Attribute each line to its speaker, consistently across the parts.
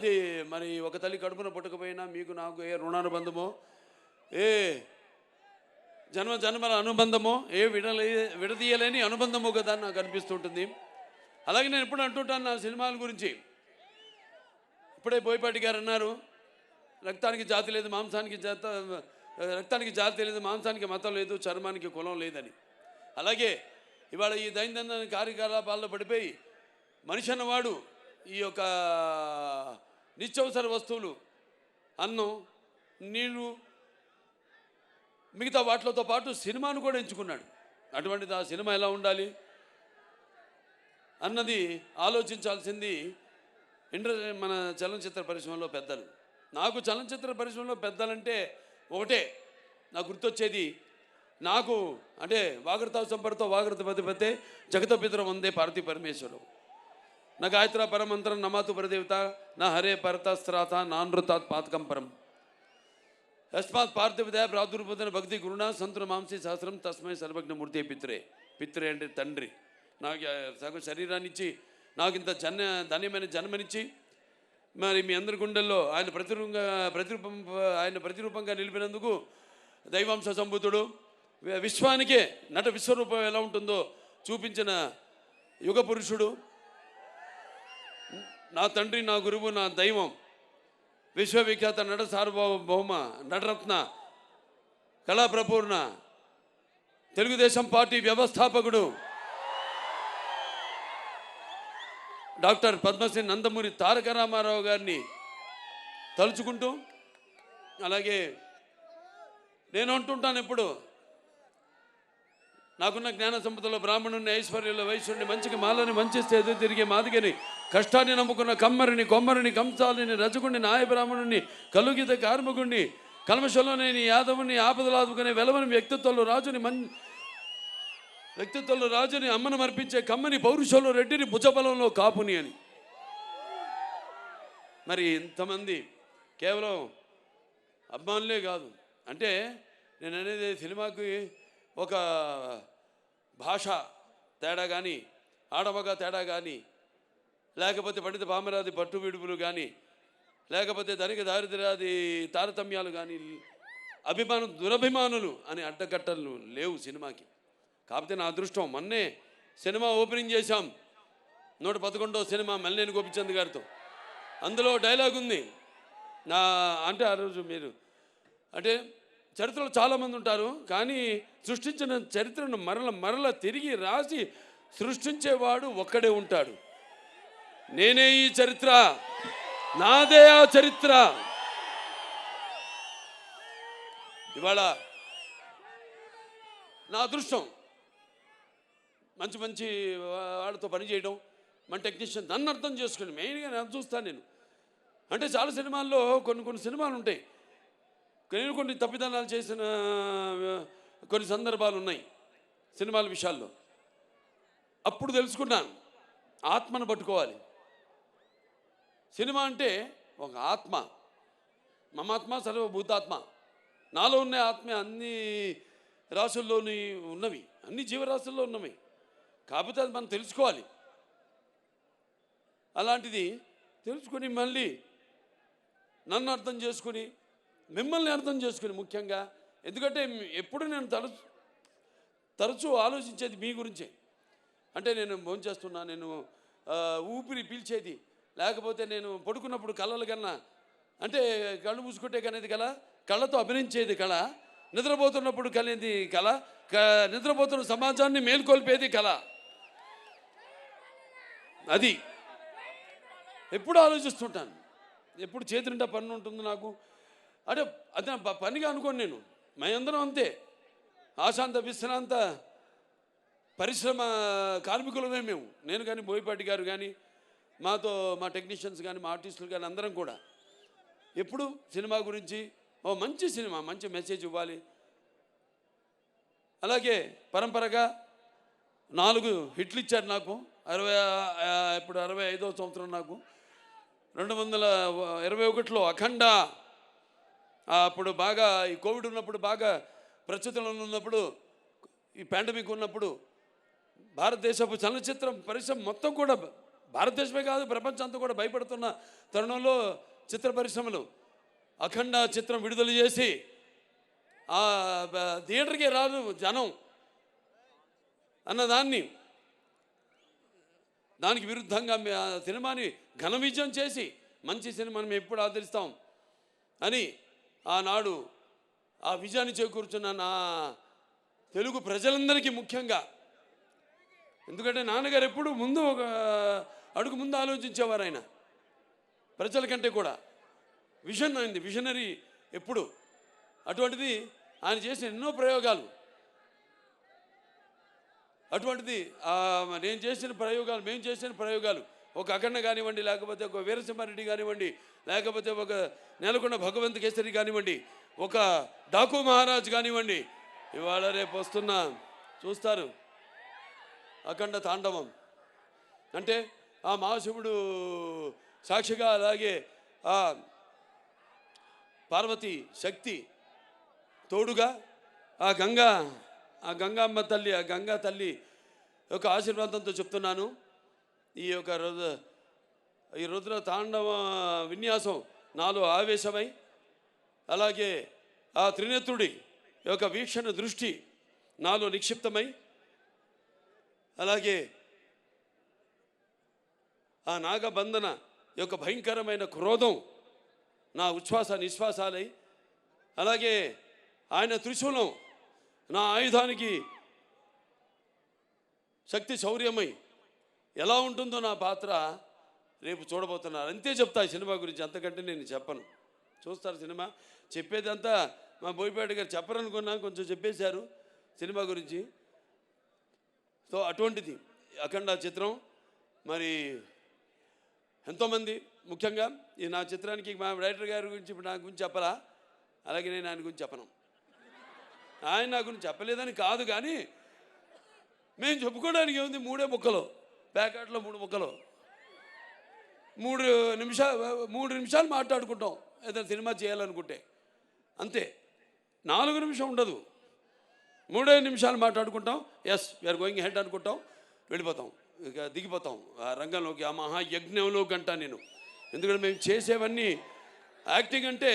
Speaker 1: అది మరి ఒక తల్లి కడుపున పుట్టకపోయినా మీకు నాకు ఏ రుణానుబంధమో, ఏ జన్మ జన్మల అనుబంధమో, ఏ విడదీయలేని అనుబంధమో కదా నాకు అనిపిస్తుంటుంది. అలాగే నేను ఎప్పుడు అంటుంటాను నా సినిమాల గురించి. ఇప్పుడే బోయపాటి గారు అన్నారు, రక్తానికి జాతి లేదు, రక్తానికి జాతి లేదు, మాంసానికి మతం లేదు, చర్మానికి కులం లేదని. అలాగే ఇవాళ ఈ దైనందిన కార్యకలాపాల్లో పడిపోయి మనిషి అన్నవాడు ఈ యొక్క నిత్యవసర వస్తువులు, అన్నం, నీళ్ళు, మిగతా వాటితో పాటు సినిమాను కూడా ఎంచుకున్నాడు. అటువంటిది ఆ సినిమా ఎలా ఉండాలి అన్నది ఆలోచించాల్సింది మన చలనచిత్ర పరిశ్రమలో పెద్దలు. నాకు చలనచిత్ర పరిశ్రమలో పెద్దలంటే ఒకటే నాకు గుర్తొచ్చేది, నాకు అంటే వాగర్తావు సంపర్తో వాగర్త పతిపతే జగత పితరం వందే పార్వతీ పరమేశ్వరం నా గాయత్ర పరమంత్రం నమాతు పరదేవత నా హరే పరతస్త్రాత నానృతాత్ పాతకం పరం యస్మాత్ పార్థివదయ ప్రాదుర్భూతన భక్తి గురుణ సంతున మాంసి సహస్రం తస్మై సర్వజ్ఞ మూర్తి పిత్రే అంటే తండ్రి. నాకు సగం శరీరాన్ని ఇచ్చి నాకు ఇంత ధన్యమైన జన్మనిచ్చి మరి మీ అందరి గుండెల్లో ఆయన ప్రతిరూపంగా నిలిపినందుకు దైవాంశ సంభూతుడు, విశ్వానికే నట విశ్వరూపం ఎలా ఉంటుందో చూపించిన యుగ పురుషుడు, నా తండ్రి, నా గురువు, నా దైవం, విశ్వవిఖ్యాత నట సార్వభౌమ నటరత్న కళాప్రపూర్ణ తెలుగుదేశం పార్టీ వ్యవస్థాపకుడు డాక్టర్ పద్మశ్రీ నందమూరి తారక రామారావు గారిని తలుచుకుంటూ, అలాగే నేను అంటుంటాను ఎప్పుడు, నాకున్న జ్ఞాన సంపదలో బ్రాహ్మణుని, ఐశ్వర్యంలో వైశ్యుడిని, మంచికి మాలని మంచిస్తే ఎదురు తిరిగే మాదిగని, కష్టాన్ని నమ్ముకున్న కమ్మరిని, కొమ్మరిని, కంసాలిని, రజకుడిని, నాయ బ్రాహ్మణుని, కలుగిత కార్మికుడిని, కల్మషంలోనేని యాదవుని, ఆపదలాదుకునే వెలవని వ్యక్తిత్వంలో రాజుని, అమ్మను మర్పించే కమ్మని, పౌరుషంలో రెడ్డిని, భుజబలంలో కాపుని అని. మరి ఇంతమంది కేవలం అభిమానులే కాదు. అంటే నేను అనేది సినిమాకి ఒక భాష తేడా కానీ, ఆడమగ తేడా కానీ, లేకపోతే పండిత పామరాది పట్టు విడుపులు కానీ, లేకపోతే ధనిక దారిద్ర్యాది తారతమ్యాలు కానీ, దురభిమానులు అనే అడ్డకట్టలు లేవు సినిమాకి. కాకపోతే నా అదృష్టం, మొన్నే సినిమా ఓపెనింగ్ చేశాం, 111వ సినిమా మల్లేని గోపిచంద్ గారితో. అందులో డైలాగ్ ఉంది అంటే ఆ రోజు మీరు అంటే చరిత్రలో చాలామంది ఉంటారు, కానీ సృష్టించిన చరిత్రను మరల తిరిగి రాసి సృష్టించేవాడు ఒక్కడే ఉంటాడు. నేనే ఈ చరిత్ర, నాదే ఆ చరిత్ర. ఇవాళ నా అదృష్టం మంచి వాళ్ళతో పనిచేయడం, మన టెక్నీషియన్ నన్ను అర్థం చేసుకుని మెయిన్గా నేను చూస్తాను. నేను అంటే చాలా సినిమాల్లో కొన్ని సినిమాలు ఉంటాయి, నేను కొన్ని తప్పిదనాలు చేసిన కొన్ని సందర్భాలు ఉన్నాయి సినిమాల విషయాల్లో. అప్పుడు తెలుసుకున్నాను, ఆత్మను పట్టుకోవాలి. సినిమా అంటే ఒక ఆత్మ, మమాత్మ సర్వభూతాత్మ. నాలో ఉన్న ఆత్మ అన్ని రాసుల్లోని ఉన్నవి, అన్ని జీవరాశుల్లో ఉన్నవి. కాకపోతే అది మనం తెలుసుకోవాలి. అలాంటిది తెలుసుకొని మళ్ళీ నన్ను అర్థం చేసుకుని, మిమ్మల్ని అర్థం చేసుకుని ముఖ్యంగా, ఎందుకంటే ఎప్పుడు నేను తరచూ ఆలోచించేది మీ గురించే. అంటే నేను భోంచేస్తున్నా, నేను ఊపిరి పీల్చేది, లేకపోతే నేను పడుకున్నప్పుడు కళలు కన్నా, అంటే కళ్ళు మూసుకుంటే కనేది కళ, కళ్ళతో అభినయించేది కళ, నిద్రపోతున్నప్పుడు కనేది కళ, నిద్రపోతున్న సమాజాన్ని మేల్కొల్పేది కళ. అది ఎప్పుడు ఆలోచిస్తుంటాను, ఎప్పుడు చేతి నిండా పని ఉంటుంది నాకు. అంటే అదే పనిగా అనుకోను నేను, మేమందరం అంతే, ఆశాంత విశ్రాంత పరిశ్రమ కార్మికులమే మేము. నేను కానీ, బోయపాటి గారు కానీ, మాతో మా టెక్నీషియన్స్ కానీ, మా ఆర్టిస్టులు కానీ, అందరం కూడా ఎప్పుడు సినిమా గురించి మంచి సినిమా, మంచి మెసేజ్ ఇవ్వాలి. అలాగే పరంపరగా 4 హిట్లు ఇచ్చారు నాకు. ఇప్పుడు 65వ సంవత్సరం నాకు. 221లో అఖండ, అప్పుడు బాగా ఈ కోవిడ్ ఉన్నప్పుడు, బాగా ప్రస్తుతంలో ఉన్నప్పుడు, ఈ పాండమిక్ ఉన్నప్పుడు భారతదేశపు చలనచిత్ర పరిశ్రమ మొత్తం కూడా భారతదేశమే కాదు ప్రపంచం అంతా కూడా భయపడుతున్న తరుణంలో చిత్ర పరిశ్రమలు అఖండ చిత్రం విడుదల చేసి థియేటర్కి రాదు జనం అన్నదాన్ని దానికి విరుద్ధంగా సినిమాని ఘన విజయం చేసి మంచి సినిమాని మేము ఎప్పుడు ఆదరిస్తాం అని ఆనాడు ఆ విజయాన్ని చేకూర్చున్న నా తెలుగు ప్రజలందరికీ ముఖ్యంగా, ఎందుకంటే నాన్నగారు ఎప్పుడు ముందు ఒక అడుగు ముందు ఆలోచించేవారు. ఆయన ప్రజల కంటే కూడా విజన్ అయింది, విజనరీ ఎప్పుడు. అటువంటిది ఆయన చేసిన ఎన్నో ప్రయోగాలు, అటువంటిది నేను చేసిన ప్రయోగాలు, మేము చేసిన ప్రయోగాలు, ఒక అఖండ కానివ్వండి, లేకపోతే ఒక వీరసింహారెడ్డి కానివ్వండి, లేకపోతే ఒక నెలకొండ భగవంత్ కేసరి కానివ్వండి, ఒక డాకు మహారాజ్ కానివ్వండి, ఇవాళ రేపు వస్తున్న చూస్తారు అఖండ తాండవం. అంటే ఆ మహాశివుడు సాక్షిగా, అలాగే ఆ పార్వతి శక్తి తోడుగా, ఆ గంగామ్మ తల్లి, ఆ గంగా తల్లి యొక్క ఆశీర్వాదంతో చెప్తున్నాను. ఈ రుద్ర తాండవ విన్యాసం నాలో ఆవేశమై, అలాగే ఆ త్రినేత్రుడి యొక్క వీక్షణ దృష్టి నాలో నిక్షిప్తమై, అలాగే ఆ నాగబంధన యొక్క భయంకరమైన క్రోధం నా ఉచ్ఛ్వాస నిశ్వాసాలై, అలాగే ఆయన త్రిశూలం నా ఆయుధానికి శక్తి శౌర్యమై ఎలా ఉంటుందో నా పాత్ర రేపు చూడబోతున్నారు. అంతే చెప్తా ఈ సినిమా గురించి, అంతకంటే నేను చెప్పను. చూస్తారు సినిమా. చెప్పేదంతా మా బోయపేట గారు చెప్పరనుకున్నా, కొంచెం చెప్పేశారు సినిమా గురించి. సో అటువంటిది అఖండ చిత్రం. మరి ఎంతోమంది, ముఖ్యంగా ఈ నా చిత్రానికి మా డైరెక్టర్ గారి గురించి ఇప్పుడు నా గురించి చెప్పరా, అలాగే నేను ఆయన గురించి చెప్పను. ఆయన నా గురించి చెప్పలేదని కాదు, కానీ మేము చెప్పుకోవడానికి ఏముంది, 3 ముక్కలు, ప్యాకెట్లో 3 ముక్కలు, 3 నిమిషాలు మాట్లాడుకుంటాం ఏదైనా సినిమా చేయాలనుకుంటే, అంతే. 4 నిమిషం ఉండదు, 3 నిమిషాలు మాట్లాడుకుంటాం. ఎస్ వీఆర్ గోయింగ్ హెడ్ అనుకుంటాం, వెళ్ళిపోతాం, ఇక దిగిపోతాం ఆ రంగంలోకి, ఆ మహాయజ్ఞంలో గంట నేను. ఎందుకంటే మేము చేసేవన్నీ యాక్టింగ్ అంటే,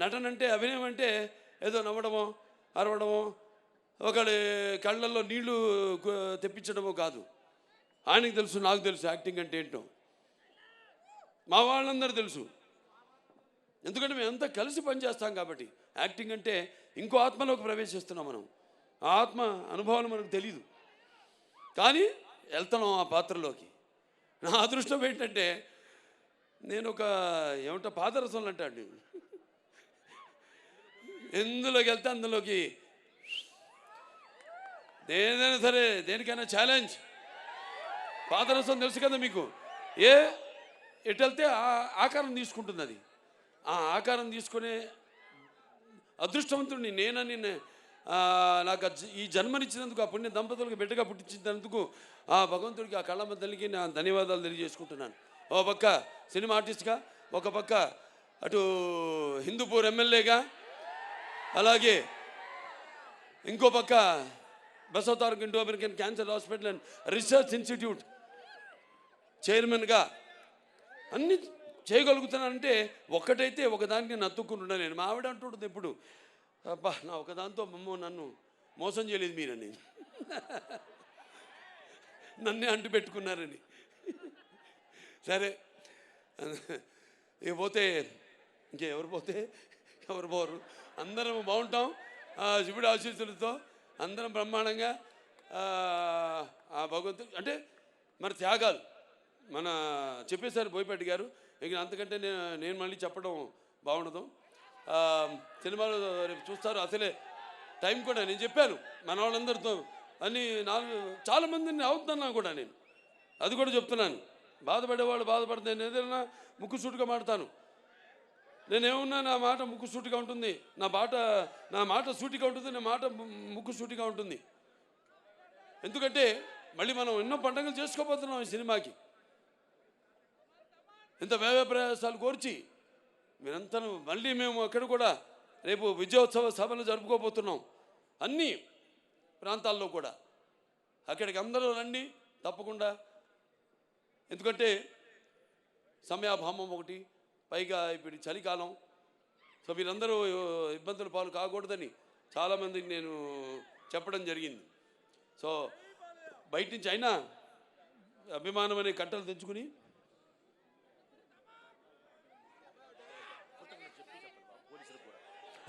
Speaker 1: నటన అంటే, అభినయం అంటే ఏదో నవ్వడమో అరవడమో ఒకళ్ళ కళ్ళల్లో నీళ్లు తెప్పించడమో కాదు. ఆయనకు తెలుసు, నాకు తెలుసు యాక్టింగ్ అంటే ఏంటో, మా వాళ్ళందరూ తెలుసు. ఎందుకంటే మేమంతా కలిసి పనిచేస్తాం కాబట్టి. యాక్టింగ్ అంటే ఇంకో ఆత్మలోకి ప్రవేశిస్తున్నాం మనం, ఆ ఆత్మ అనుభవాలు మనకు తెలీదు, కానీ వెళ్తున్నాం ఆ పాత్రలోకి. నా అదృష్టం ఏంటంటే నేను ఒక ఏమంటా పాదరసంలో అంటాడు, ఎందులోకి వెళ్తే అందులోకి, ఏదైనా సరే దేనికైనా ఛాలెంజ్. పాదరసం తెలుసు కదా మీకు, ఎటు వెళ్తే ఆకారం తీసుకుంటుంది. అది ఆ ఆకారం తీసుకునే అదృష్టవంతుడిని నేనని, నాకు ఈ జన్మనిచ్చినందుకు, ఆ పుణ్య దంపతులకు బిడ్డగా పుట్టించినందుకు ఆ భగవంతుడికి, ఆ కళ్ళమ్మ తల్లికి నా ధన్యవాదాలు తెలియజేసుకుంటున్నాను. ఒక పక్క సినిమా ఆర్టిస్ట్గా, ఒక పక్క అటు హిందూపూర్ ఎమ్మెల్యేగా, అలాగే ఇంకో పక్క Basavataraka Indo American cancer hospital and research institute చైర్మన్గా అన్నీ చేయగలుగుతున్నానంటే ఒక్కటైతే ఒకదానికి నేను అతుక్కుంటున్నా. నేను మా ఆవిడ అంటుంటుంది ఎప్పుడు, అబ్బా నా ఒకదాంతో నన్ను మోసం చేయలేదు మీరని, నన్నే అంటు పెట్టుకున్నారని. సరే ఇక పోతే ఇంకెవరు పోతే ఎవరు పోరు, అందరం బాగుంటాం శివుడి ఆశీస్సులతో, అందరం బ్రహ్మాండంగా. ఆ భగవంతుడు అంటే మన త్యాగాలు మన చెప్పేశారు బోయపాటి గారు, ఇక అంతకంటే నేను మళ్ళీ చెప్పడం బాగుండదు. సినిమాలో రేపు చూస్తారు. అసలే టైం కూడా నేను చెప్పాను మన వాళ్ళందరితో, అన్ని చాలామందిని అవుతున్నాను కూడా నేను, అది కూడా చెప్తున్నాను. బాధపడేవాళ్ళు బాధపడితే నేను ఏదైనా ముక్కుసూటిగా మాడతాను. నేనేమన్నా నా మాట ముక్కుసూటిగా ఉంటుంది, నా మాట సూటిగా ఉంటుంది, నా మాట ముక్కుసూటిగా ఉంటుంది. ఎందుకంటే మళ్ళీ మనం ఎన్నో పండుగలు చేసుకోబోతున్నాం ఈ సినిమాకి. ఇంత వ్యయ ప్రయాసాలు కోర్చి మీరంతా మళ్ళీ మేము అక్కడ కూడా రేపు విజయోత్సవ సభలు జరుపుకోబోతున్నాం అన్ని ప్రాంతాల్లో కూడా. అక్కడికి అందరూ రండి తప్పకుండా. ఎందుకంటే సమయాభావం ఒకటి, పైగా ఇప్పుడు చలికాలం. సో మీరందరూ ఇబ్బందుల పాలు కాకూడదని చాలామందికి నేను చెప్పడం జరిగింది. సో బయట నుంచి అయినా అభిమానం అనే కట్టలు తెచ్చుకుని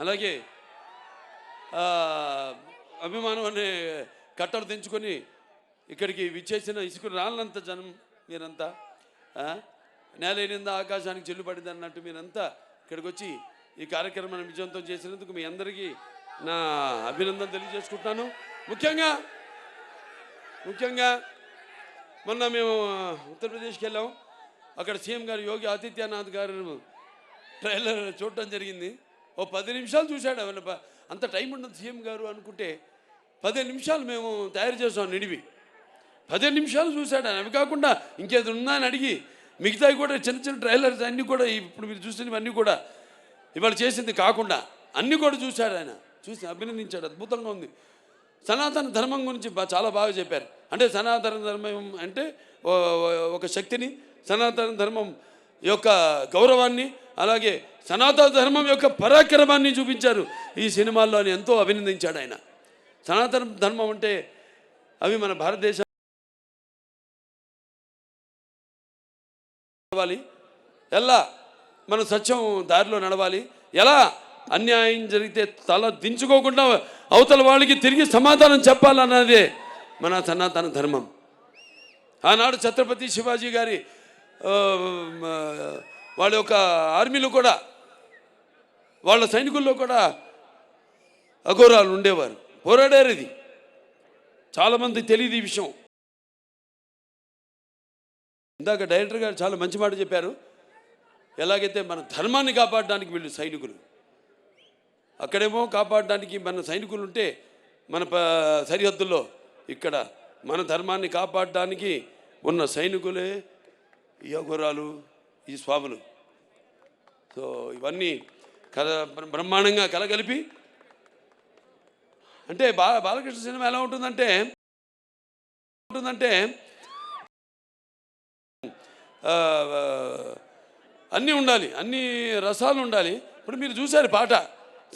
Speaker 1: అలాగే అభిమానం అనే కట్టలు తెంచుకొని ఇక్కడికి విచ్చేసిన ఇసుక రాళ్ళంత జనం మీరంతా, నేలైనందా ఆకాశానికి చెల్లుపడింది అన్నట్టు మీరంతా ఇక్కడికి వచ్చి ఈ కార్యక్రమాన్ని విజయవంతం చేసినందుకు మీ అందరికీ నా అభినందన తెలియజేసుకుంటున్నాను. ముఖ్యంగా మొన్న మేము ఉత్తరప్రదేశ్కి వెళ్ళాం. అక్కడ సీఎం గారు యోగి ఆదిత్యనాథ్ గారు ట్రైలర్ చూడటం జరిగింది. ఓ 10 నిమిషాలు చూశాడు. అంత టైం ఉండదు సీఎం గారు అనుకుంటే 15 నిమిషాలు మేము తయారు చేసాం నిడివి. 15 నిమిషాలు చూశాడు ఆయన. అవి కాకుండా ఇంకేది ఉందా అని అడిగి మిగతావి కూడా చిన్న ట్రైలర్స్ అన్నీ కూడా ఇప్పుడు మీరు చూసినవన్నీ కూడా ఇవాళ చేసింది కాకుండా అన్నీ కూడా చూశాడు ఆయన. చూసి అభినందించాడు. అద్భుతంగా ఉంది. సనాతన ధర్మం గురించి చాలా బాగా చెప్పారు. అంటే సనాతన ధర్మం అంటే ఒక శక్తిని, సనాతన ధర్మం యొక్క గౌరవాన్ని, అలాగే సనాతన ధర్మం యొక్క పరాక్రమాన్ని చూపించారు ఈ సినిమాల్లో అని ఎంతో అభినందించాడు ఆయన. సనాతన ధర్మం అంటే అవి మన భారతదేశం నడవాలి, ఎలా మనం సత్యం దారిలో నడవాలి, ఎలా అన్యాయం జరిగితే తల దించుకోకుండా అవతల వాళ్ళకి తిరిగి సమాధానం చెప్పాలన్నదే మన సనాతన ధర్మం. ఆనాడు ఛత్రపతి శివాజీ గారి వాళ్ళ యొక్క ఆర్మీలో కూడా, వాళ్ళ సైనికుల్లో కూడా అఘోరాలు ఉండేవారు, పోరాడారు. ఇది చాలామంది తెలియదు ఈ విషయం. ఇందాక డైరెక్టర్ గారు చాలా మంచి మాట చెప్పారు. ఎలాగైతే మన ధర్మాన్ని కాపాడడానికి వీళ్ళు సైనికులు, అక్కడేమో కాపాడడానికి మన సైనికులు ఉంటే మన సరిహద్దుల్లో, ఇక్కడ మన ధర్మాన్ని కాపాడడానికి ఉన్న సైనికులే ఈ అఘోరాలు, ఈ స్వాములు. సో ఇవన్నీ బ్రహ్మాండంగా కలగలిపి, అంటే బాలకృష్ణ సినిమా ఎలా ఉంటుందంటే అన్నీ ఉండాలి, అన్ని రసాలు ఉండాలి. ఇప్పుడు మీరు చూశారు పాట,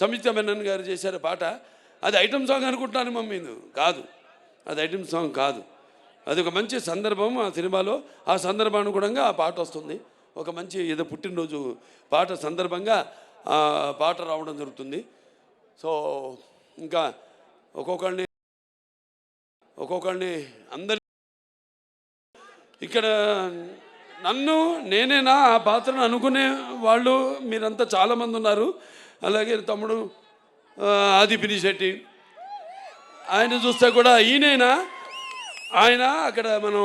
Speaker 1: సంయుక్త మెనన్ గారు చేశారు పాట. అది ఐటమ్ సాంగ్ అనుకుంటున్నాను మమ్మీ, కాదు, అది ఐటమ్ సాంగ్ కాదు. అది ఒక మంచి సందర్భం ఆ సినిమాలో. ఆ సందర్భానుగుణంగా ఆ పాట వస్తుంది. ఒక మంచి ఏదో పుట్టినరోజు పాట సందర్భంగా ఆ పాట రావడం జరుగుతుంది. సో ఇంకా ఒక్కొక్కరిని అందరి ఇక్కడ నేనేనా ఆ పాత్రను అనుకునే వాళ్ళు మీరంతా చాలామంది ఉన్నారు. అలాగే తమ్ముడు ఆది పినిశెట్టి, ఆయన చూస్తే కూడా ఈయనైనా ఆయన అక్కడ మనం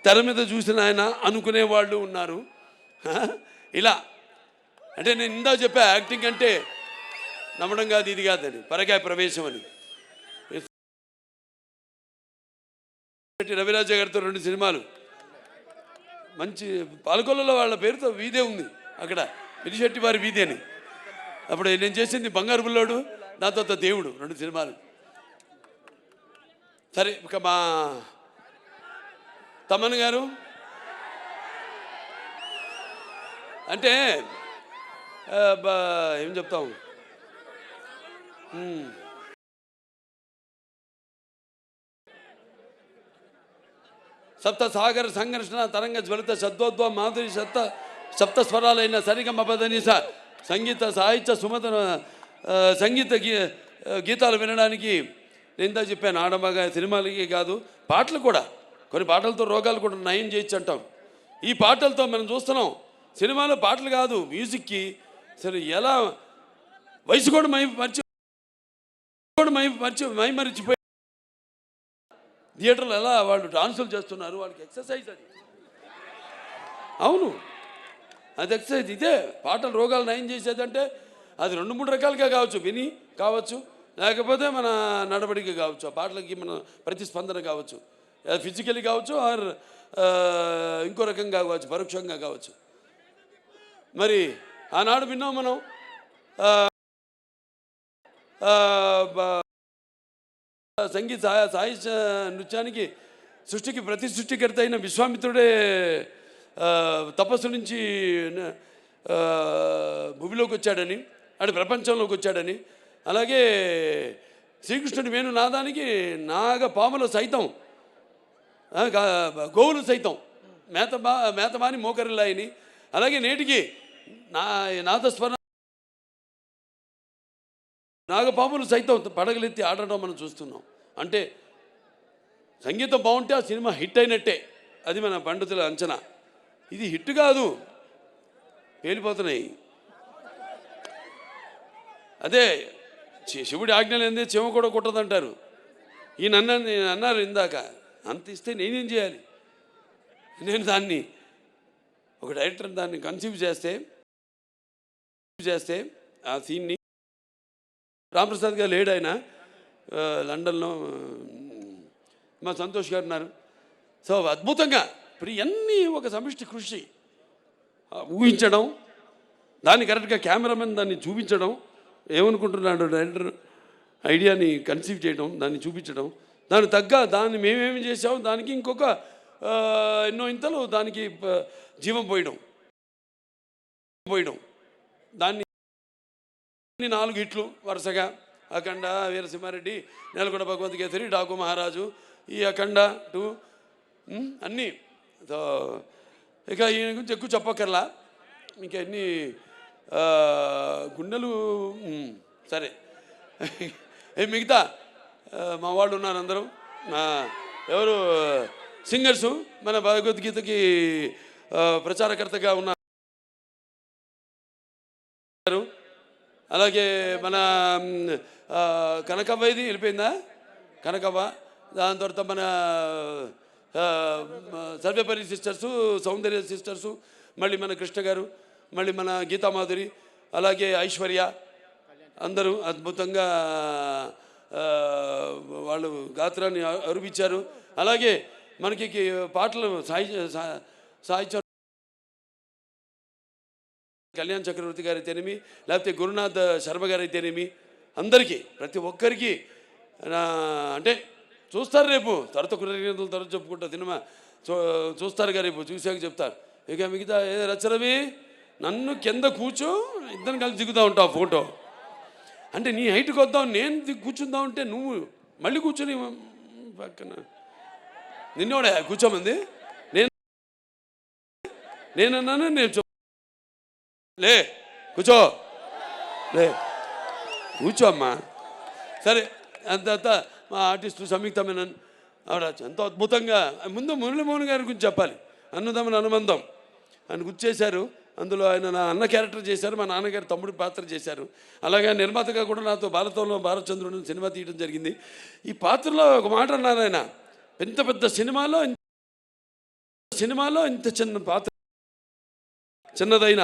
Speaker 1: తెర మీద చూసిన ఆయన అనుకునే వాళ్ళు ఉన్నారు. ఇలా అంటే నేను ఇందా చెప్పా, యాక్టింగ్ అంటే నమ్మడం కాదు, ఇది కాదని, పరకాయ ప్రవేశం అని. రవిరాజ గారితో 2 సినిమాలు, మంచి పాలకొల్లలో వాళ్ళ పేరుతో వీధే ఉంది అక్కడ, పినిశెట్టి వారి వీధి అని. అప్పుడు నేను చేసింది బంగారు బుల్లోడు, దాంతో దేవుడు, 2 సినిమాలు. సరే, ఇక మా తమన్ గారు అంటే ఏం చెప్తాం, సప్త సాగర సంఘర్షణ తరంగ జ్వలిత శబ్దోద్వ మాధురి సప్త స్వరాలైన సరిగమ పదనిస సంగీత సాహిత్య సుమత సంగీత గీతాలు వినడానికి నేను ఇందా చెప్పాను. ఆడమగా సినిమాలకి కాదు, పాటలు కూడా, కొన్ని పాటలతో రోగాలు కూడా నయం చేయొచ్చు అంటాం. ఈ పాటలతో మనం చూస్తున్నాం. సినిమాలో పాటలు కాదు, మ్యూజిక్కి సరే ఎలా వయసు కూడా మరిచిపోయి థియేటర్లో ఎలా వాళ్ళు డాన్సులు చేస్తున్నారు, వాళ్ళకి ఎక్సర్సైజ్ అది. అవును, అది ఎక్సర్సైజ్. ఇదే పాటలు రోగాలు నయం చేసేదంటే అది 2-3 రకాలుగా కావచ్చు. విని కావచ్చు, లేకపోతే మన నడవడిక కావచ్చు, ఆ పాటలకి మన ప్రతిస్పందన కావచ్చు, ఫిజికలీ కావచ్చు, ఆర్ ఇంకో రకంగా కావచ్చు, పరోక్షంగా కావచ్చు. మరి ఆనాడు విన్నాం మనం సంగీత సాహిత్య నృత్యానికి సృష్టికి ప్రతి సృష్టికర్త అయిన విశ్వామిత్రుడే తపస్సు నుంచి భూమిలోకి వచ్చాడని, ఆడు ప్రపంచంలోకి వచ్చాడని, అలాగే శ్రీకృష్ణుడి వేణునాదానికి పాములు సైతం, గోవులు సైతం మేతమాని మోకరిల్లాయని, అలాగే నేటికి నాదస్వర నాగపాములు సైతం పడగలెత్తి ఆడడం మనం చూస్తున్నాం. అంటే సంగీతం బాగుంటే ఆ సినిమా హిట్ అయినట్టే, అది మన పండితుల అంచనా. ఇది హిట్ కాదు, పేలిపోతున్నాయి. అదే శివుడి ఆజ్ఞలు ఏంది, చెమ కూడా కుట్టదంటారు. ఈయన అన్నారు ఇందాక, అంత ఇస్తే నేనేం చేయాలి? నేను దాన్ని ఒక డైరెక్టర్ దాన్ని కన్సీవ్ చేస్తే ఆ సీన్ని రామప్రసాద్ గారు లేడు, ఆయన లండన్లో మా సంతోష్ గారు ఉన్నారు. సో అద్భుతంగా ఇప్పుడు ఇవన్నీ ఒక సమిష్టి కృషి, ఊహించడం, దాన్ని కరెక్ట్గా కెమెరామెన్ దాన్ని చూపించడం, ఏమనుకుంటున్నాడు డైరెక్టర్ ఐడియాని కన్సీవ్ చేయడం, దాన్ని చూపించడం, దాన్ని మేమేమి చేసాము, దానికి ఇంకొక ఎన్నో ఇంతలు దానికి జీవం పోయడం, దాన్ని 4 హిట్లు వరుసగా, అఖండ, వీరసింహారెడ్డి, నేలకొండ భగవంత్ కేసరి, డాకు మహారాజు, ఈ అఖండ 2 అన్నీ. సో ఇక ఈయన గురించి ఎక్కువ చెప్పక్కర్లా, ఇంకా ఎన్ని గుండెలు సరే. మిగతా మా వాళ్ళు ఉన్నారు అందరూ, ఎవరు సింగర్సు, మన భగవద్గీతకి ప్రచారకర్తగా ఉన్నారు. అలాగే మన కనకవ్వ, ఇది వెళ్ళిపోయిందా కనకవ్వ, దాని తర్వాత మన సర్వేపల్లి సిస్టర్సు, సౌందర్య సిస్టర్సు, మళ్ళీ మన కృష్ణ గారు, మళ్ళీ మన గీతామాధురి, అలాగే ఐశ్వర్య, అందరూ అద్భుతంగా వాళ్ళు గాత్రాన్ని అరుపించారు. అలాగే మనకి పాటలు సాయి కళ్యాణ్ చక్రవర్తి గారు అయితేనేమి, లేకపోతే గురునాథ్ శర్మ గారు అయితేనేమి, అందరికీ ప్రతి ఒక్కరికి అంటే చూస్తారు, రేపు తర్వాత కృతజ్ఞతలు తర్వాత చెప్పుకుంటా, సినిమా చూస్తారు రేపు, చూసాక చెప్తారు. ఇక మిగతా రచరవి నన్ను కింద కూర్చో, ఇద్దరం కలిసి దిగుతూ ఉంటావు ఫోటో. అంటే నీ హైట్కి వద్దాం, నేను కూర్చుందాం అంటే నువ్వు మళ్ళీ కూర్చొని పక్కన నిన్నోడే కూర్చోమంది, నేనన్నాను, నేను లే కూర్చో అమ్మా. సరే, అంత మా ఆర్టిస్టు సంయుక్త మేనన్ ఆవిడ ఎంతో అద్భుతంగా, ముందు మురళీమోహన్ గారి గురించి చెప్పాలి. అన్నదమ్ముల అనుబంధం ఆయన గుర్తు చేశారు. అందులో ఆయన నా అన్న క్యారెక్టర్ చేశారు, మా నాన్నగారు తమ్ముడి పాత్ర చేశారు. అలాగే నిర్మాతగా కూడా నాతో భారతంలో భారతచంద్రుడు సినిమా తీయడం జరిగింది. ఈ పాత్రలో ఒక మాట అన్నారు ఆయన, ఎంత పెద్ద సినిమాలో ఇంత చిన్న పాత్ర, చిన్నదైన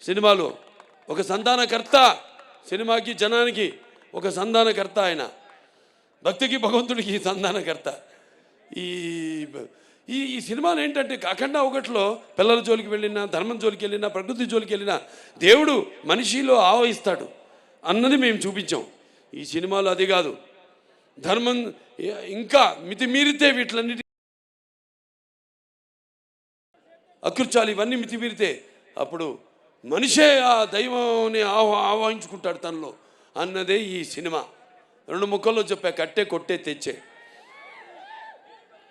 Speaker 1: సినిమాలో ఒక సంధానకర్త, సినిమాకి జనానికి ఒక సంధానకర్త, ఆయన భక్తికి భగవంతుడికి సంధానకర్త. ఈ ఈ సినిమాలు ఏంటంటే అఖండ 1లో పిల్లల జోలికి వెళ్ళినా, ధర్మం జోలికి వెళ్ళినా, ప్రకృతి జోలికి వెళ్ళినా దేవుడు మనిషిలో ఆవహిస్తాడు అన్నది మేము చూపించాం. ఈ సినిమాలో అది కాదు, ధర్మం ఇంకా మితిమీరితే, వీటిలన్నిటి అకృత్యాలు ఇవన్నీ మితిమీరితే అప్పుడు మనిషే ఆ దైవాన్ని ఆవాహించుకుంటాడు తనలో అన్నదే ఈ సినిమా. 2 ముక్కల్లో చెప్పా, కట్టే కొట్టే తెచ్చే.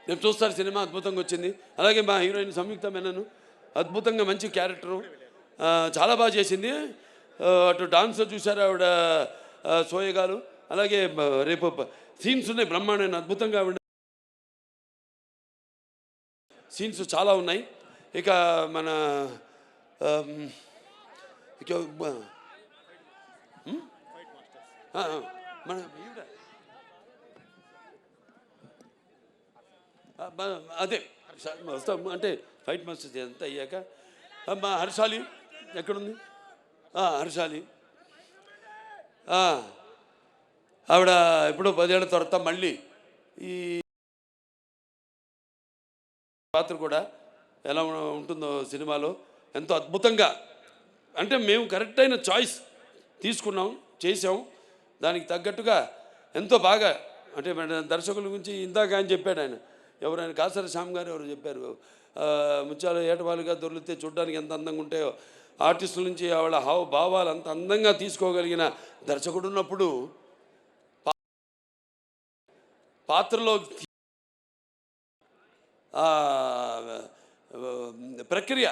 Speaker 1: నేను చూస్తారు, సినిమా అద్భుతంగా వచ్చింది. అలాగే మా హీరోయిన్ సంయుక్త మేనన్ అద్భుతంగా మంచి క్యారెక్టరు, చాలా బాగా చేసింది. అటు డాన్స్ చూశారు ఆవిడ, సోయగాలు. అలాగే రేపు సీన్స్ ఉన్నాయి బ్రహ్మాండమైన, అద్భుతంగా ఆవిడ సీన్స్ చాలా ఉన్నాయి. ఇక మన మన అదే వస్తాం అంటే ఫైట్ మాస్టర్స్ అంతా అయ్యాక మా హర్షాలి ఎక్కడుంది, హర్షాలి ఆవిడ ఎప్పుడో 10 ఏళ్ల తర్వాత మళ్ళీ ఈ పాత్ర కూడా ఎలా ఉంటుందో సినిమాలో ఎంతో అద్భుతంగా, అంటే మేము కరెక్ట్ అయిన చాయిస్ తీసుకున్నాం, చేసాం, దానికి తగ్గట్టుగా ఎంతో బాగా అంటే మన దర్శకుల గురించి ఇందాక ఆయన చెప్పాడు, ఆయన ఎవరైనా కాసర శ్యామ్ గారు ఎవరు చెప్పారు, ముత్యాలు ఏటవాలుగా దొరికితే చూడడానికి ఎంత అందంగా ఉంటాయో ఆర్టిస్టుల నుంచి వాళ్ళ భావాలు అంత అందంగా తీసుకోగలిగిన దర్శకుడు ఉన్నప్పుడు పాత్రలో ప్రక్రియ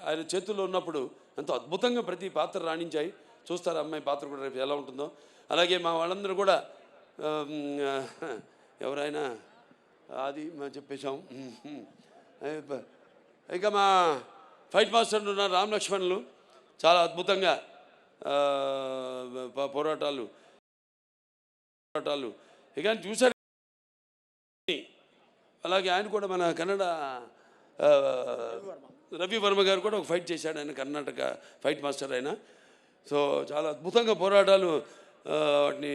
Speaker 1: ఆయన చేతుల్లో ఉన్నప్పుడు ఎంతో అద్భుతంగా ప్రతి పాత్ర రాణించాయి. చూస్తారు అమ్మాయి పాత్ర కూడా రేపు ఎలా ఉంటుందో. అలాగే మా వాళ్ళందరూ కూడా ఎవరైనా అది చెప్పేశాం. ఇక మా ఫైట్ మాస్టర్లు ఉన్న రామ్ లక్ష్మణులు చాలా అద్భుతంగా పోరాటాలు ఇక చూశారు. అలాగే ఆయన కూడా మన కన్నడ రవి వర్మ గారు కూడా ఒక ఫైట్ చేశాడు, ఆయన కర్ణాటక ఫైట్ మాస్టర్ ఆయన. సో చాలా అద్భుతంగా పోరాటాలు వాటిని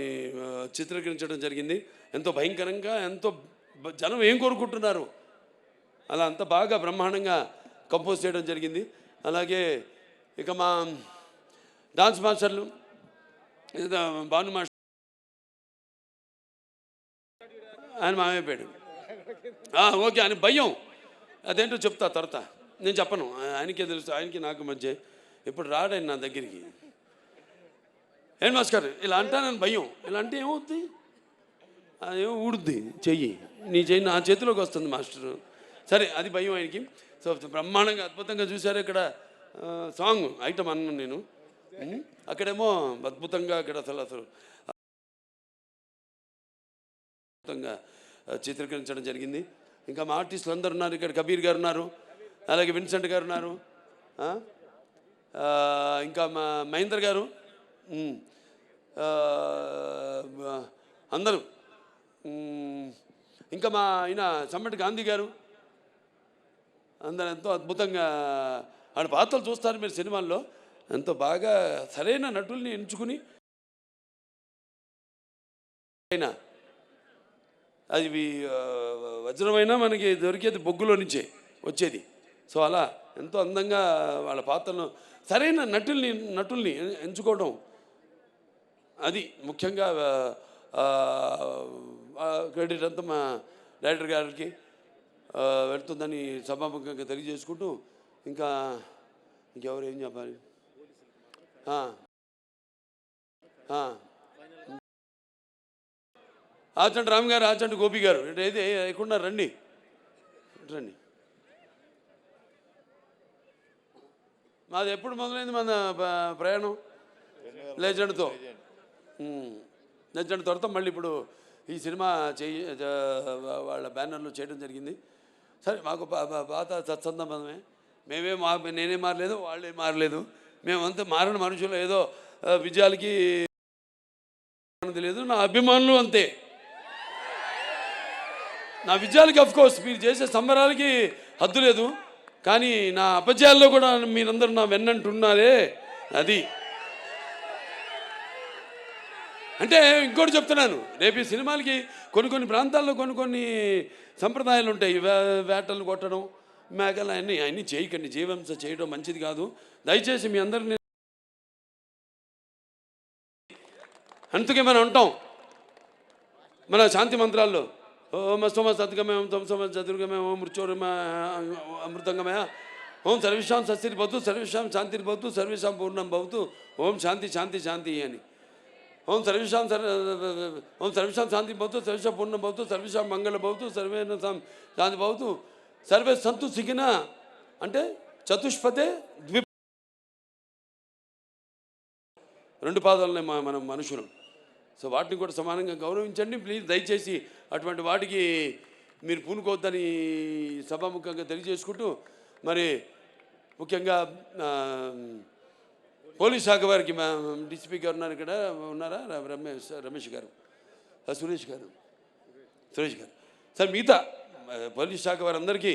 Speaker 1: చిత్రీకరించడం జరిగింది. ఎంతో భయంకరంగా, ఎంతో జనం ఏం కోరుకుంటున్నారు అలా అంత బాగా బ్రహ్మాండంగా కంపోజ్ చేయడం జరిగింది. అలాగే ఇక మా డాన్స్ మాస్టర్లు భాను మాస్టర్, ఆయన మామైపోయాడు. ఓకే, ఆయన భయం అదేంటో చెప్తా తర్వాత, నేను చెప్పను, ఆయనకే తెలుసు, ఆయనకి నాకు మధ్య. ఇప్పుడు రాడాయన నా దగ్గరికి, ఏం మాస్టర్ ఇలా అంటానని భయం, ఇలా అంటే ఏమవుద్ది, అదేమో ఊడుద్ది చెయ్యి, నీ చెయ్యి నా చేతిలోకి వస్తుంది మాస్టరు, సరే అది భయం ఆయనకి. సో బ్రహ్మాండంగా అద్భుతంగా చూశారు. ఇక్కడ సాంగ్ ఐటమ్ అన్నాను నేను, అక్కడేమో అద్భుతంగా అక్కడ అసలు అద్భుతంగా చిత్రీకరించడం జరిగింది. ఇంకా మా ఆర్టిస్టులు అందరు ఉన్నారు, ఇక్కడ కబీర్ గారు ఉన్నారు, అలాగే విన్సెంట్ గారు ఉన్నారు, ఇంకా మా మహేందర్ గారు, అందరూ, ఇంకా మా ఆయన సమ్మటి గాంధీ గారు, అందరూ ఎంతో అద్భుతంగా ఆడ పాత్రలు చూస్తారు మీరు సినిమాల్లో. ఎంతో బాగా సరైన నటుల్ని ఎంచుకుని అయినా అది వజ్రమైనా మనకి దొరికేది బొగ్గులో నుంచే వచ్చేది. సో అలా ఎంతో అందంగా వాళ్ళ పాత్రలను సరైన నటుల్ని ఎంచుకోవడం, అది ముఖ్యంగా క్రెడిట్ అంతా మా డైరెక్టర్ గారికి వెళ్తుందని సభాముఖంగా తెలియజేసుకుంటూ, ఇంకెవరు ఏం చెప్పాలి, ఆచండి రామ్ గారు, ఆచండి గోపి గారు, ఏది ఎక్కడున్నా రండి. మాది ఎప్పుడు మొదలైంది మన ప్రయాణం లెజెండ్తో. లెజెండ్ తర్వాత మళ్ళీ ఇప్పుడు ఈ సినిమా వాళ్ళ బ్యానర్లో చేయడం జరిగింది. సరే, మాకు పాత సత్సంబంధమే, నేనే మారలేదు, వాళ్ళే మారలేదు, మేమంతా మారిన మనుషులు. ఏదో విజయాలకి లేదు, నా అభిమానులు అంతే. నా విజయాలకి అఫ్కోర్స్ మీరు చేసే సంబరాలకి హద్దు లేదు, కానీ నా అపజయాల్లో కూడా మీరందరూ నా వెన్నంటున్నారే, అది. అంటే ఇంకోటి చెప్తున్నాను, రేపు ఈ సినిమాలకి కొన్ని ప్రాంతాల్లో కొన్ని సంప్రదాయాలు ఉంటాయి. వేటలు కొట్టడం, మేకలు అన్నీ చేయకండి, జీవహింస చేయడం మంచిది కాదు. దయచేసి మీ అందరినీ, అందుకే మనం అంటాం మన శాంతి మంత్రాల్లో, ఓం అస్తమ సద్గమయ, ఓం తమసమ చతుర్గమయ, ఓం మృత్యోర్మ అమృతంగమయ, ఓం సర్వేషాం సస్తిర్భవతు, సర్వేషాం శాంతిర్భవతు, సర్వేషాం పూర్ణం భవతు, ఓం శాంతి శాంతి శాంతి అని. ఓం సర్వేషాం శాంతి భవతు, సర్వేషాం పూర్ణం భవతు, సర్వేషాం మంగళ భవతు, సర్వేణ శాంతి భవతు, సర్వే సంతు సిగిన అంటే చతుష్పదే రెండు పాదాలనే మనం మనుషులు. సో వాటిని కూడా సమానంగా గౌరవించండి ప్లీజ్. దయచేసి అటువంటి వాటికి మీరు పూనుకోవద్దని సభాముఖంగా తెలియజేసుకుంటూ, మరి ముఖ్యంగా పోలీస్ శాఖ వారికి మా డిసిపి గారు ఉన్నారు, ఇక్కడ ఉన్నారా, రమేష్ గారు, సురేష్ గారు సార్, మిగతా పోలీస్ శాఖ వారందరికీ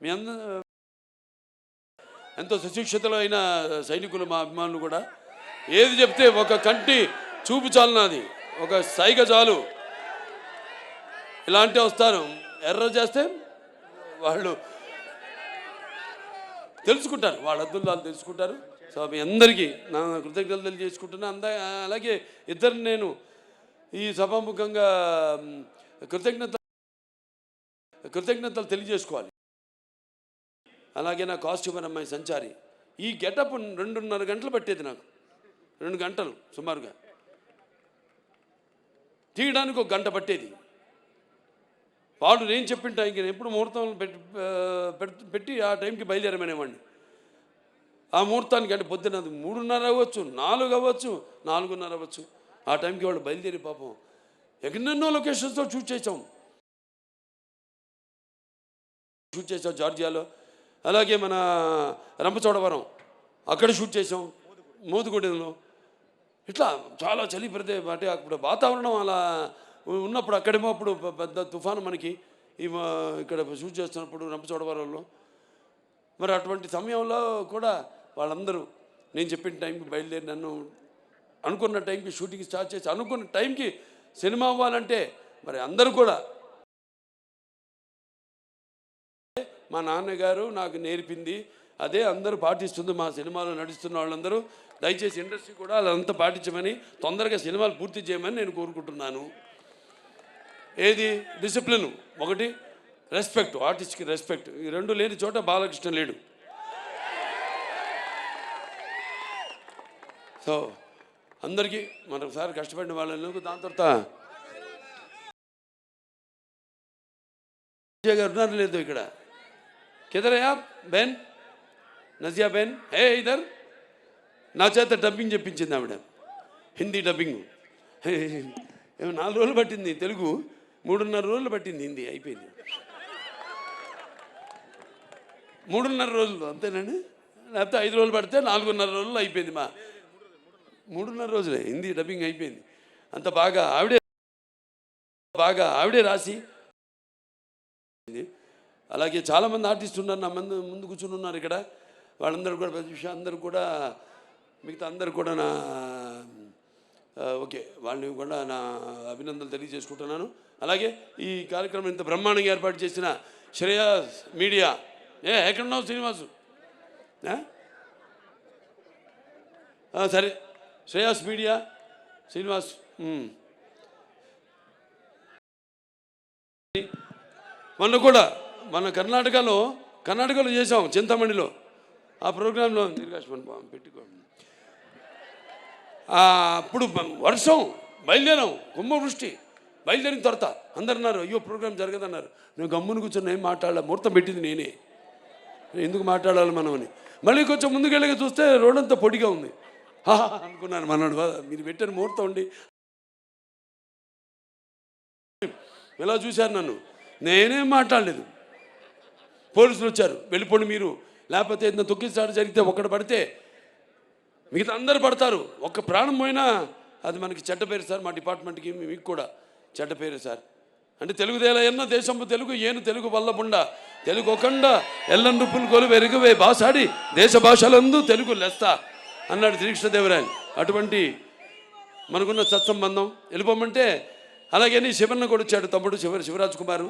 Speaker 1: మీ ఎంతో సుశిక్షితులు అయిన సైనికులు, మా అభిమానులు కూడా, ఏది చెప్తే ఒక కంటి చూపు చాలు, నాది ఒక సైగ చాలు, ఇలాంటి వస్తారు. ఎర్ర చేస్తే వాళ్ళు తెలుసుకుంటారు, వాళ్ళ అద్దులు వాళ్ళు తెలుసుకుంటారు. సో మీ అందరికీ నా కృతజ్ఞతలు తెలియజేసుకుంటున్నా. అలాగే ఇద్దరు నేను ఈ సభాముఖంగా కృతజ్ఞతలు తెలియజేసుకోవాలి. అలాగే నా కాస్ట్యూమర్ అమ్మాయి సంచారి, ఈ గెటప్ 2.5 గంటలు పట్టేది నాకు, 2 గంటలు సుమారుగా తీయడానికి, 1 గంట పట్టేది. వాడు నేను చెప్పిన టైంకి ఎప్పుడు ముహూర్తం పెట్టి ఆ టైంకి బయలుదేరమనేవాడిని. ఆ ముహూర్తానికి అంటే పొద్దున్న 3:30 అవ్వచ్చు, 4 అవ్వచ్చు, 4:30 అవ్వచ్చు, ఆ టైంకి వాళ్ళు బయలుదేరి పాపం ఎన్నెన్నో లొకేషన్స్తో షూట్ చేసాం జార్జియాలో, అలాగే మన రంపచోడవరం అక్కడ షూట్ చేసాం, మోదుగూడెంలో. ఇట్లా చాలా చలి అంటే అప్పుడు వాతావరణం అలా ఉన్నప్పుడు, అక్కడేమో అప్పుడు పెద్ద తుఫాను మనకి ఇక్కడ షూట్ చేస్తున్నప్పుడు రంపచోడవరంలో. మరి అటువంటి సమయంలో కూడా వాళ్ళందరూ నేను చెప్పిన టైంకి బయలుదేరి నన్ను అనుకున్న టైంకి షూటింగ్ స్టార్ట్ చేసి అనుకున్న టైంకి సినిమా అవ్వాలంటే మరి అందరూ కూడా మా నాన్నగారు నాకు నేర్పింది అదే అందరూ పాటిస్తుంది. మా సినిమాలో నడుస్తున్న వాళ్ళందరూ దయచేసి ఇండస్ట్రీ కూడా అదంతా పాటించమని, తొందరగా సినిమాలు పూర్తి చేయమని నేను కోరుకుంటున్నాను. ఏది డిసిప్లిన్, ఒకటి రెస్పెక్ట్, ఆర్టిస్ట్కి రెస్పెక్ట్, ఈ 2 లేని చోట బాలకృష్ణ లేడు. సో అందరికీ మరొకసారి కష్టపడిన వాళ్ళకు, దాని తర్వాత గారు ఉన్నారు లేదు ఇక్కడ, కిదరయా బెన్, నజియా బెన్, హే ఇదర్, నా చేత డబ్బింగ్ చెప్పించింది ఆవిడ, హిందీ డబ్బింగ్. 4 రోజులు పట్టింది తెలుగు, 3.5 రోజులు పట్టింది హిందీ, అయిపోయింది. 3.5 రోజులు అంతేనండి, లేకపోతే 5 రోజులు పడితే 4.5 రోజులు అయిపోయింది. 3.5 రోజులే హిందీ డబ్బింగ్ అయిపోయింది. అంత బాగా ఆవిడే రాసి. అలాగే చాలామంది ఆర్టిస్టులు ఉన్నారు నా ముందు కూర్చుని ఉన్నారు ఇక్కడ, వాళ్ళందరూ కూడా ప్రతి విషయం అందరూ కూడా, మిగతా అందరూ కూడా నా ఓకే వాళ్ళని కూడా నా అభినందనలు తెలియజేసుకుంటున్నాను. అలాగే ఈ కార్యక్రమం ఇంత బ్రహ్మాండంగా ఏర్పాటు చేసిన శ్రేయాస్ మీడియా, ఎక్కడున్నావు శ్రీనివాసు, సరే శ్రేయాస్ మీడియా శ్రీనివాస్, మన కర్ణాటకలో చేసాం చింతామణిలో, ఆ ప్రోగ్రాంలో పెట్టుకో. అప్పుడు వర్షం, బయలుదేరాం, కుంభవృష్టి, బయలుదేరిన తర్వాత అందరు అన్నారు అయ్యో ప్రోగ్రాం జరగదన్నారు. నేను గమ్మును కూర్చొని ఏం మాట్లాడాలి, ముహూర్తం పెట్టింది నేనే, ఎందుకు మాట్లాడాలి మనం అని. మళ్ళీ కొంచెం ముందుకెళ్ళగా చూస్తే రోడ్ అంతా పొడిగా ఉంది. అనుకున్నాను మనోడు మీరు పెట్టిన ముహూర్తం ఉండి ఇలా చూశారు నన్ను, నేనేం మాట్లాడలేదు. పోలీసులు వచ్చారు, వెళ్ళిపోండి మీరు, లేకపోతే ఏదైనా తొక్కిసాడు జరిగితే ఒక్కడు పడితే మిగతా అందరు పడతారు, ఒక్క ప్రాణం పోయినా అది మనకి చెడ్డ పేరు సార్, మా డిపార్ట్మెంట్కి మీకు కూడా చెడ్డ పేరు సార్. అంటే తెలుగుదేల ఎన్న దేశంపు తెలుగు ఏను తెలుగు వల్లబుండ, తెలుగు ఒకండ ఎల్లం రుప్పులు కొలు వెరుగువే బాసాడి దేశ భాషలందు తెలుగు లెస్త అన్నాడు శ్రీకృష్ణదేవరాయలు. అటువంటి మనకున్న సత్సంబంధం వెళ్ళిపోమంటే. అలాగే శివన్న కూడా వచ్చాడు, తమ్ముడు శివరాజ్ కుమారు.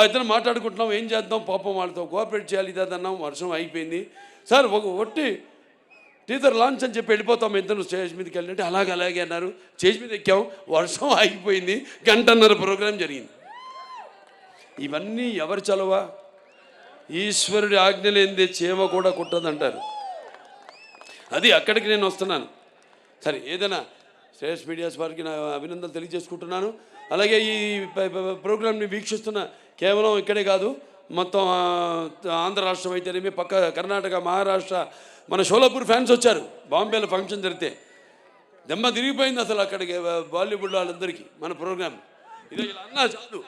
Speaker 1: ఇద్దరు మాట్లాడుకుంటున్నాం, ఏం చేద్దాం పాపం వాళ్ళతో కోఆపరేట్ చేయాలి ఇదన్నాం. వర్షం అయిపోయింది సార్, ఒట్టి టీజర్ లాంచ్ అని చెప్పి వెళ్ళిపోతాం ఇద్దరు స్టేజ్ మీదకి వెళ్ళినట్టు. అలాగే అన్నారు, స్టేజ్ మీద ఎక్కాం, వర్షం ఆగిపోయింది, 1.5 గంట ప్రోగ్రాం జరిగింది. ఇవన్నీ ఎవరు చలవా? ఈశ్వరుడి ఆజ్ఞ లేనిదే చేమ కూడా కుట్టదంటారు. అది అక్కడికి నేను వస్తున్నాను. సరే, ఏదైనా శ్రేయస్ మీడియాస్ వారికి నా అభినందనలు తెలియజేసుకుంటున్నాను. అలాగే ఈ ప్రోగ్రాంని వీక్షిస్తున్న కేవలం ఇక్కడే కాదు, మొత్తం ఆంధ్ర రాష్ట్రం అయితేనేమి, పక్క కర్ణాటక, మహారాష్ట్ర, మన షోలాపూర్ ఫ్యాన్స్ వచ్చారు. బాంబేలో ఫంక్షన్ జరిగితే దెమ్మ తిరిగిపోయింది అసలు అక్కడికి, బాలీవుడ్ వాళ్ళందరికీ మన ప్రోగ్రాం. ఇది ఇలా అన్నా చాలు,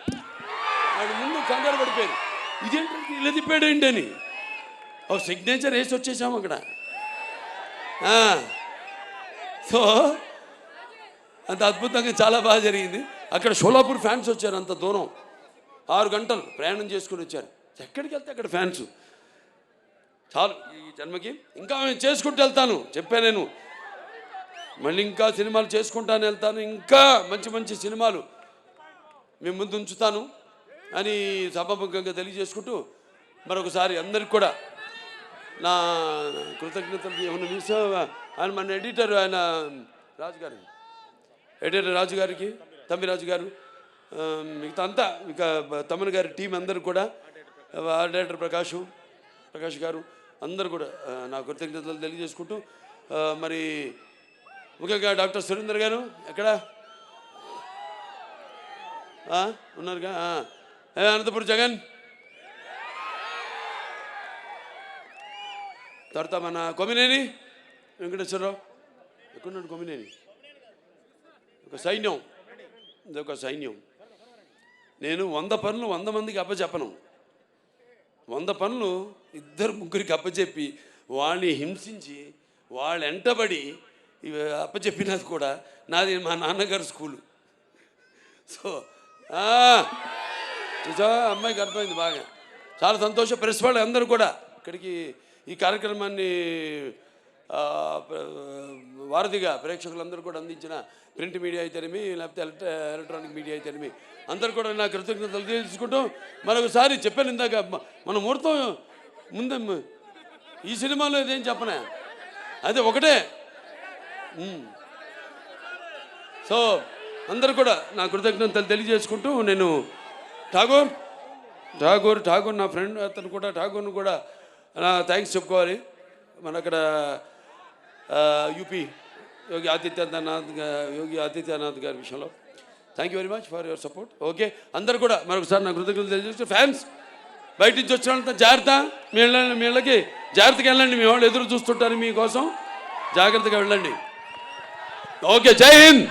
Speaker 1: వాడు ముందు కంగారు పడిపోయారు, ఇదేంటి ఇలా తిప్పాడు ఏంటి అని. ఒక సిగ్నేచర్ వేసి వచ్చేసాము అక్కడ. సో అంత అద్భుతంగా చాలా బాగా జరిగింది. అక్కడ షోలాపూర్ ఫ్యాన్స్ వచ్చారు, అంత దూరం 6 గంటలు ప్రయాణం చేసుకుని వచ్చారు. ఎక్కడికి వెళ్తే అక్కడ ఫ్యాన్స్. చాలు ఈ జన్మకి, ఇంకా చేసుకుంటూ వెళ్తాను చెప్పాను నేను, మళ్ళీ ఇంకా సినిమాలు చేసుకుంటాను వెళ్తాను, ఇంకా మంచి మంచి సినిమాలు మేము ముందు ఉంచుతాను అని సభాముఖంగా తెలియజేసుకుంటూ మరొకసారి అందరికి కూడా నా కృతజ్ఞతలు ఏమైనా మిస్ ఆయన మన ఎడిటర్ ఆయన రాజు గారు, ఎడిటర్ రాజు గారికి, తమ్మి రాజు గారు, మిగతా అంతా ఇక తమ్మన్ గారి టీం అందరూ కూడా, డైరెక్టర్ ప్రకాష్ గారు అందరూ కూడా నా కృతజ్ఞతలు తెలియజేసుకుంటూ, మరి ముఖ్యంగా డాక్టర్ సురేందర్ గారు ఎక్కడ ఉన్నారుగా, అనంతపురం జగన్, తర్వాత మన కొమ్మినేని వెంకటేశ్వరరావు ఎక్కడున్నాడు, కొమ్మినేని, ఒక సైన్యం, ఇదొక సైన్యం. నేను 100 పనులు 100 మందికి అప్పచెప్పను, 100 పనులు 2-3 అప్పచెప్పి వాళ్ళని హింసించి వాళ్ళు వెంటబడి అప్పచెప్పినది కూడా నాది మా నాన్నగారు స్కూలు. సో అమ్మాయికి అర్థమైంది బాగా, చాలా సంతోషం. ప్రెస్ వాళ్ళు అందరూ కూడా ఇక్కడికి ఈ కార్యక్రమాన్ని వారధిగా ప్రేక్షకులందరూ కూడా అందించిన ప్రింట్ మీడియా అయితేనేమి, లేకపోతే ఎలక్ట్రానిక్ మీడియా అయితేనేమి అందరూ కూడా నా కృతజ్ఞతలు తెలుసుకుంటూ మరొకసారి చెప్పాను ఇందాక, మన ముహూర్తం ముందే ఈ సినిమాలో ఇదేం చెప్పనా, అదే ఒకటే. సో అందరూ కూడా నా కృతజ్ఞతలు తెలియజేసుకుంటూ, నేను ఠాగూర్ నా ఫ్రెండ్, అతను కూడా ఠాగూర్ను కూడా నా థ్యాంక్స్ చెప్పుకోవాలి. మన అక్కడ యూపీ యోగి ఆదిత్యనాథ్ గారి విషయంలో thank you very much for your support. Okay, అందరూ కూడా మరొకసారి నా కృతజ్ఞతలు తెలియజేస్తూ, ఫ్యాన్స్ బయట నుంచి వచ్చినంత జాగ్రత్త, మీ ఇళ్ళకి జాగ్రత్తగా వెళ్ళండి, మీ వాళ్ళు ఎదురు చూస్తుంటారు మీకోసం, జాగ్రత్తగా వెళ్ళండి. ఓకే, జై హింద్.